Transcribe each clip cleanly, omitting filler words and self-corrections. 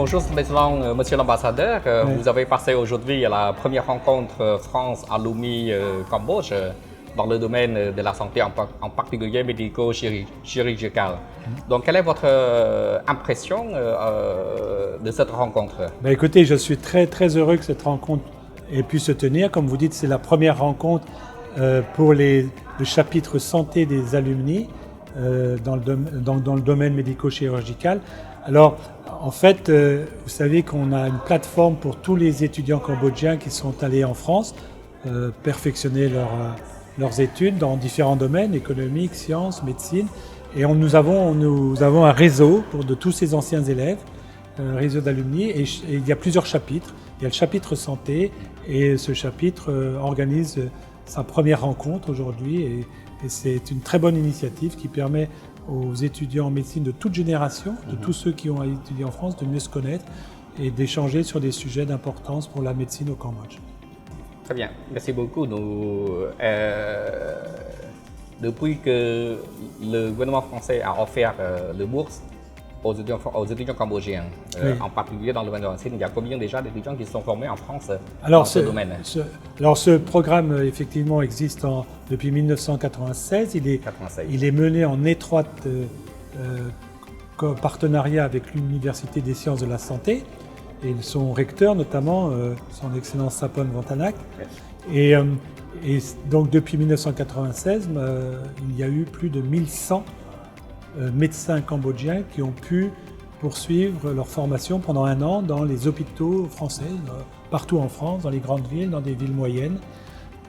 bonjour, monsieur l'ambassadeur. Oui. Vous avez passé aujourd'hui la première rencontre France à Lomé, Cambodge, dans le domaine de la santé, en particulier médico-chirurgicale. Donc, quelle est votre impression de cette rencontre? Ben écoutez, je suis très heureux que cette rencontre ait pu se tenir. Comme vous dites, c'est la première rencontre pour le chapitre santé des alumni dans le domaine médico-chirurgical. Alors, en fait, vous savez qu'on a une plateforme pour tous les étudiants cambodgiens qui sont allés en France perfectionner leurs études dans différents domaines, économique, sciences, médecine. Et nous avons un réseau de tous ces anciens élèves, un réseau d'alumni, et il y a plusieurs chapitres. Il y a le chapitre santé, et ce chapitre organise sa première rencontre aujourd'hui, et c'est une très bonne initiative qui permet aux étudiants en médecine de toute génération, de tous ceux qui ont étudié en France, de mieux se connaître et d'échanger sur des sujets d'importance pour la médecine au Cambodge. Très bien, merci beaucoup. Depuis que le gouvernement français a offert le bourse aux étudiants cambodgiens, Oui. en particulier dans le domaine de la médecine, il y a combien déjà d'étudiants qui se sont formés en France dans Alors, ce domaine? Ce programme, effectivement, existe depuis 1996. Il est mené en étroite partenariat avec l'Université des sciences de la santé et son recteur, notamment, son Excellence Sapon Vantanak. Et donc, depuis 1996, il y a eu plus de 1100 médecins cambodgiens qui ont pu poursuivre leur formation pendant un an dans les hôpitaux français, partout en France, dans les grandes villes, dans des villes moyennes.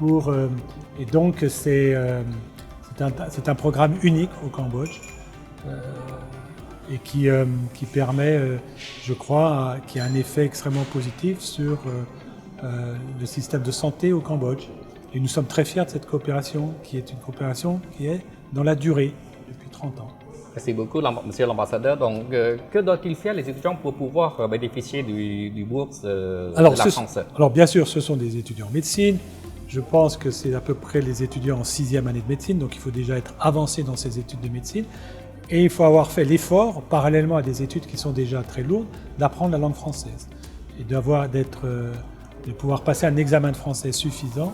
Et donc c'est un programme unique au Cambodge et qui permet, je crois, qui a un effet extrêmement positif sur le système de santé au Cambodge. Et nous sommes très fiers de cette coopération, qui est une coopération qui est dans la durée, depuis 30 ans. Merci beaucoup, monsieur l'ambassadeur. Donc, que doivent-ils faire les étudiants pour pouvoir bénéficier du bourse de la France? Alors, bien sûr, ce sont des étudiants en médecine. Je pense que c'est à peu près les étudiants en 6e année de médecine, donc il faut déjà être avancé dans ces études de médecine. Et il faut avoir fait l'effort, parallèlement à des études qui sont déjà très lourdes, d'apprendre la langue française et de pouvoir passer un examen de français suffisant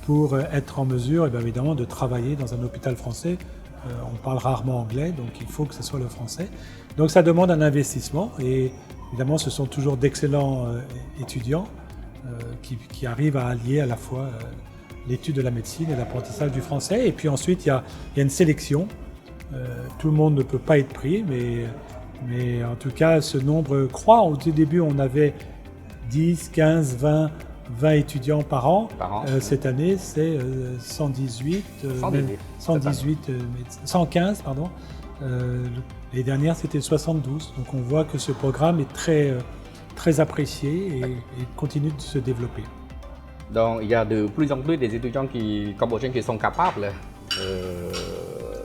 pour être en mesure, évidemment, de travailler dans un hôpital français. On parle rarement anglais, donc il faut que ce soit le français. Donc ça demande un investissement et évidemment ce sont toujours d'excellents étudiants qui arrivent à allier à la fois l'étude de la médecine et l'apprentissage du français. Et puis ensuite il y a une sélection. Tout le monde ne peut pas être pris, mais en tout cas ce nombre croît. Au début on avait 10, 15, 20 étudiants par an. Cette année, c'est 115, pardon. L'année dernière, c'était 72. Donc on voit que ce programme est très apprécié et continue de se développer. Donc il y a de plus en plus des étudiants cambodgiens qui sont capables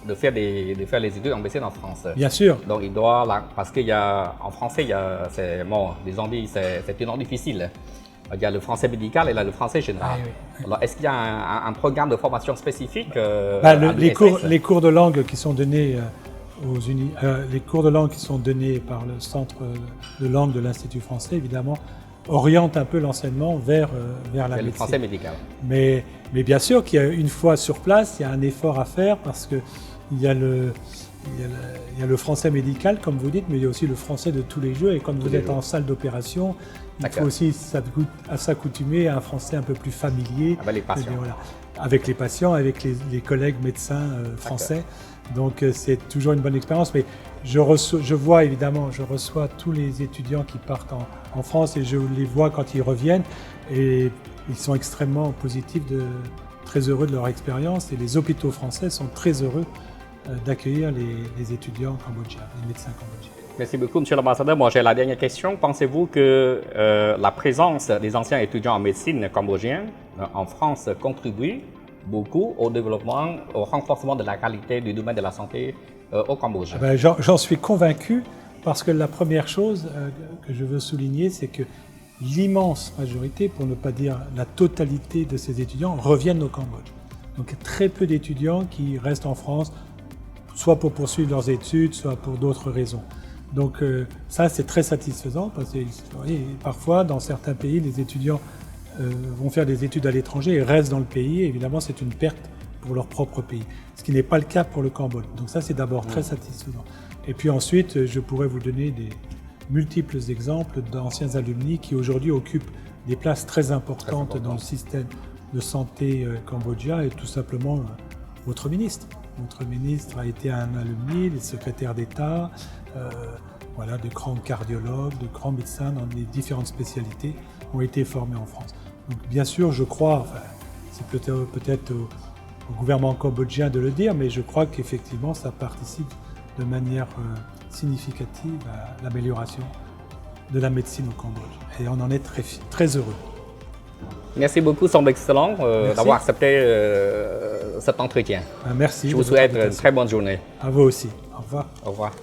de faire les études en médecine en France. Bien sûr. Donc parce qu'en français, c'est une langue difficile. Il y a le français médical et là, le français général. Oui. Alors, est-ce qu'il y a un programme de formation spécifique les cours de langue qui sont donnés les cours de langue qui sont donnés par le Centre de langue de l'Institut français, évidemment, orientent un peu l'enseignement vers la médecine. Le français médical. Mais bien sûr une fois sur place, il y a un effort à faire parce que il y a le français médical, comme vous dites, mais il y a aussi le français de tous les jours. Et quand vous êtes en salle d'opération, il faut aussi s'accoutumer à un français un peu plus familier. Avec les patients. Avec les patients, avec les collègues médecins français. Donc c'est toujours une bonne expérience. Mais je reçois tous les étudiants qui partent en France et je les vois quand ils reviennent. Et ils sont extrêmement positifs, très heureux de leur expérience. Et les hôpitaux français sont très heureux d'accueillir les étudiants cambodgiens, les médecins cambodgiens. Merci beaucoup, monsieur l'ambassadeur. Moi, j'ai la dernière question. Pensez-vous que la présence des anciens étudiants en médecine cambodgiens en France contribue beaucoup au développement, au renforcement de la qualité du domaine de la santé au Cambodge? J'en suis convaincu parce que la première chose que je veux souligner, c'est que l'immense majorité, pour ne pas dire la totalité de ces étudiants, reviennent au Cambodge. Donc très peu d'étudiants qui restent en France, soit pour poursuivre leurs études, soit pour d'autres raisons. Donc ça, c'est très satisfaisant parce que vous voyez, parfois, dans certains pays, les étudiants vont faire des études à l'étranger et restent dans le pays. Évidemment, c'est une perte pour leur propre pays, ce qui n'est pas le cas pour le Cambodge. Donc ça, c'est d'abord très satisfaisant. Et puis ensuite, je pourrais vous donner des multiples exemples d'anciens alumni qui aujourd'hui occupent des places très importantes dans le système de santé cambodgien et tout simplement votre ministre. Votre ministre a été un alumni, les secrétaires d'État, voilà, de grands cardiologues, de grands médecins dans les différentes spécialités ont été formés en France. Donc bien sûr, je crois, enfin, c'est peut-être au gouvernement cambodgien de le dire, mais je crois qu'effectivement ça participe de manière significative à l'amélioration de la médecine au Cambodge. Et on en est très heureux. Merci beaucoup, Son Excellence, d'avoir accepté cet entretien. Merci. Je vous souhaite une très bonne journée. À vous aussi. Au revoir. Au revoir.